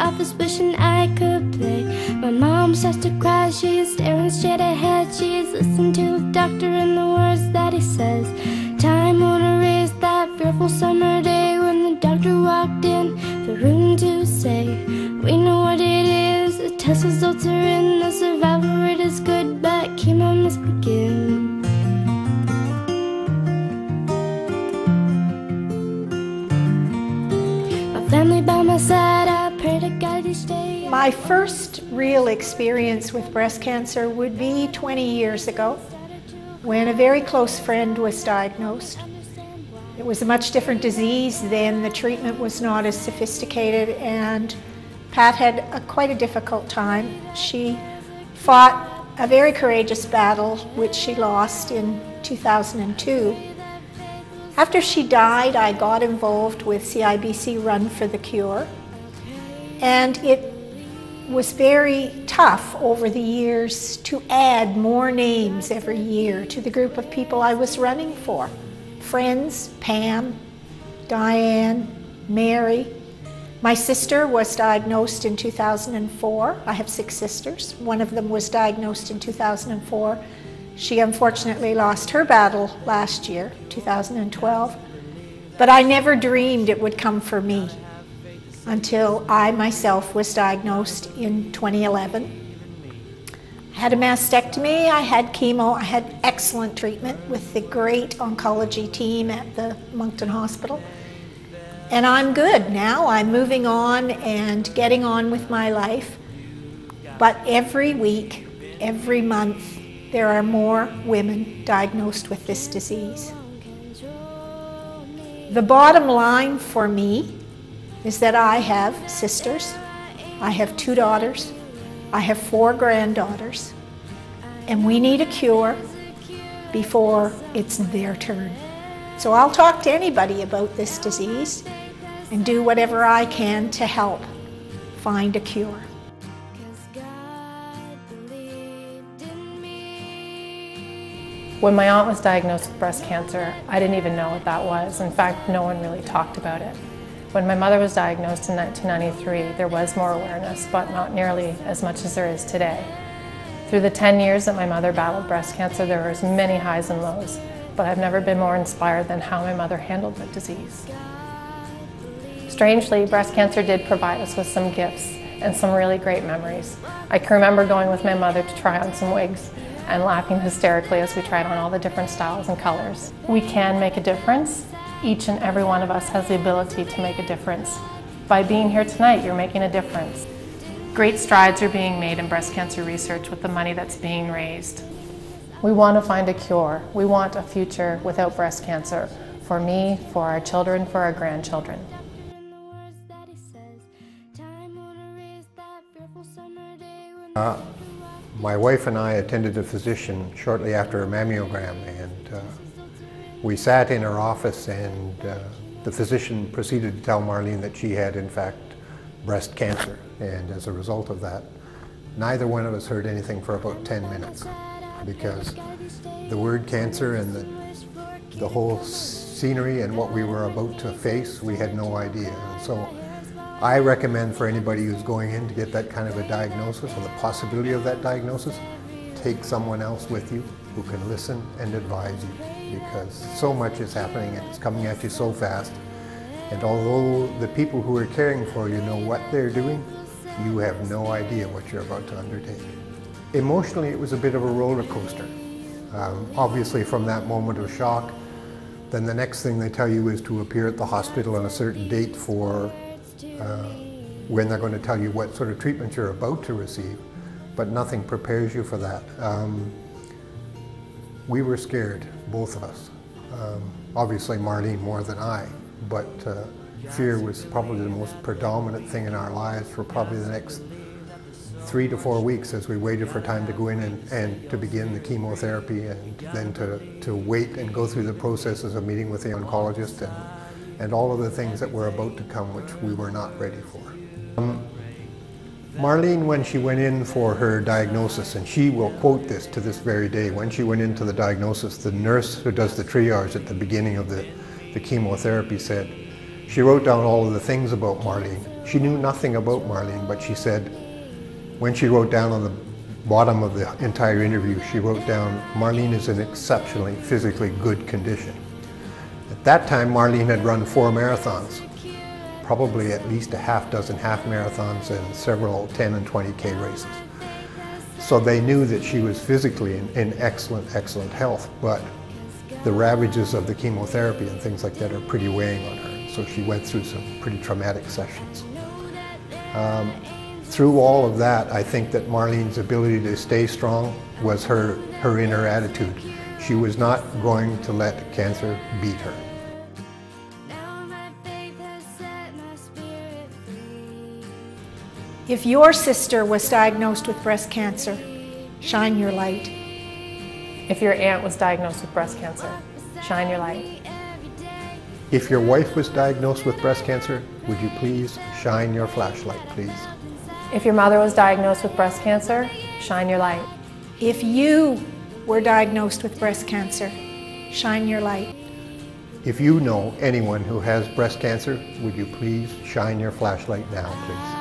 office wishing I could play. My mom starts to cry, she is staring straight ahead. She is listening to the doctor and the words that he says. Time won't erase that fearful summer day when the doctor walked in the room to say, we know what it is, the test results are in, the survival rate is good, but chemo must begin. My family by my side, I pray to God each day. My first real experience with breast cancer would be 20 years ago, when a very close friend was diagnosed. It was a much different disease then, the treatment was not as sophisticated, and Pat had quite a difficult time. She fought a very courageous battle, which she lost in 2002. After she died, I got involved with CIBC Run for the Cure, and it was very tough over the years to add more names every year to the group of people I was running for. Friends, Pam, Diane, Mary. My sister was diagnosed in 2004. I have 6 sisters. One of them was diagnosed in 2004. She unfortunately lost her battle last year, 2012. But I never dreamed it would come for me until I myself was diagnosed in 2011. I had a mastectomy, I had chemo, I had excellent treatment with the great oncology team at the Moncton hospital. And I'm good now. I'm moving on and getting on with my life. But every week, every month, there are more women diagnosed with this disease. The bottom line for me is that I have sisters, I have 2 daughters, I have 4 granddaughters, and we need a cure before it's their turn. So I'll talk to anybody about this disease and do whatever I can to help find a cure. When my aunt was diagnosed with breast cancer, I didn't even know what that was. In fact, no one really talked about it. When my mother was diagnosed in 1993, there was more awareness, but not nearly as much as there is today. Through the 10 years that my mother battled breast cancer, there were many highs and lows, but I've never been more inspired than how my mother handled the disease. Strangely, breast cancer did provide us with some gifts and some really great memories. I can remember going with my mother to try on some wigs and laughing hysterically as we tried on all the different styles and colors. We can make a difference. Each and every one of us has the ability to make a difference. By being here tonight, you're making a difference. Great strides are being made in breast cancer research with the money that's being raised. We want to find a cure. We want a future without breast cancer for me, for our children, for our grandchildren. My wife and I attended a physician shortly after a mammogram, and we sat in her office, and the physician proceeded to tell Marlene that she had in fact breast cancer, and as a result of that, neither one of us heard anything for about 10 minutes, because the word cancer and the whole scenery and what we were about to face, we had no idea. And so I recommend for anybody who's going in to get that kind of a diagnosis, or the possibility of that diagnosis, take someone else with you who can listen and advise you, because so much is happening and it's coming at you so fast. And although the people who are caring for you know what they're doing, you have no idea what you're about to undertake. Emotionally, it was a bit of a roller coaster. Obviously from that moment of shock, then the next thing they tell you is to appear at the hospital on a certain date for when they're going to tell you what sort of treatment you're about to receive, but nothing prepares you for that. We were scared, both of us. Obviously Marlene more than I, but fear was probably the most predominant thing in our lives for probably the next 3 to 4 weeks as we waited for time to go in and to begin the chemotherapy, and then to wait and go through the processes of meeting with the oncologist and all of the things that were about to come, which we were not ready for. Marlene, when she went in for her diagnosis, and she will quote this to this very day, when she went into the diagnosis, the nurse who does the triage at the beginning of the chemotherapy said, she wrote down all of the things about Marlene. She knew nothing about Marlene, but she said, when she wrote down on the bottom of the entire interview, she wrote down, Marlene is in exceptionally physically good condition. At that time, Marlene had run 4 marathons, probably at least a half dozen half marathons and several 10 and 20K races. So they knew that she was physically in excellent, excellent health, but the ravages of the chemotherapy and things like that are pretty weighing on her. So she went through some pretty traumatic sessions. Through all of that, I think that Marlene's ability to stay strong was her inner attitude. She was not going to let cancer beat her. If your sister was diagnosed with breast cancer, shine your light. If your aunt was diagnosed with breast cancer, shine your light. If your wife was diagnosed with breast cancer, would you please shine your flashlight, please? If your mother was diagnosed with breast cancer, shine your light. If you were diagnosed with breast cancer, shine your light. If you know anyone who has breast cancer, would you please shine your flashlight now, please?